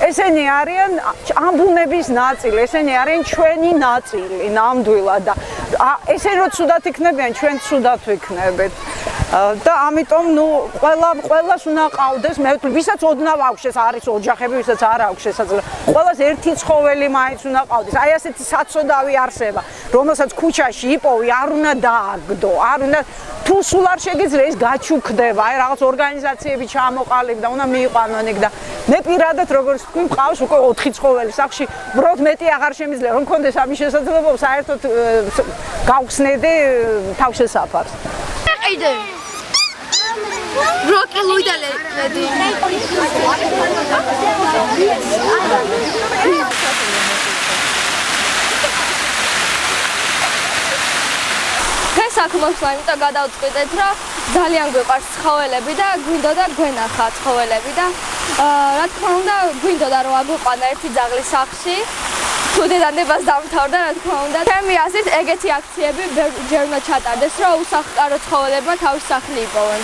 ესენი არიან ამბუნების ნაწილი, ესენი არიან ჩვენი ნაწილი ნამდვილად და ესენი რო ცუდად იქნებიან, ჩვენ ცუდად ვიქნებით. და ამიტომ ნუ ყველას უნდა ყავდეს, მე ვისაც ოდნავ აქვს ეს არის ოჯახები, ვისაც არ აქვს შესაძლებლობა. ყველას ერთი ცხოველი მაინც უნდა ყავდეს. აი ასეთი საწოდავი არსება, რომელსაც ქუჩაში იპოვი, არ უნდა დააგდო, არ უნდა თუ სულ არ შეგიძლია ის გაჩუქდება, აი რაღაც ორგანიზაციები ჩამოყალიბდა, უნდა მიიყვანონ იქ და მე პირადად როგორც თქვი, მყავს უკვე 4 ცხოველი სახლში, უბრალოდ მეტი აღარ შემიძლია რომ მქონდეს ამის შესაძლებლობა, საერთოდ გავხსნედი თავშესაფარს. ყიდე ბროკოლიდალე საქმეს ამიტომ გადავწყვეტეთ, რომ ძალიან გვიყვარს ცხოველები და გვინდოდა გვენახა ცხოველები და რა თქმა უნდა გვინდოდა რომ აგვიყვანა ერთი ძაღლი სახლში. თუ დედანებას დამთავრდა, რა თქმა უნდა. ჩემი აზრით ეგეთი აქციები ჯერ უნდა ჩატარდეს, რომ უსახლკარო ცხოველებმა თავის სახლი იპოვონ.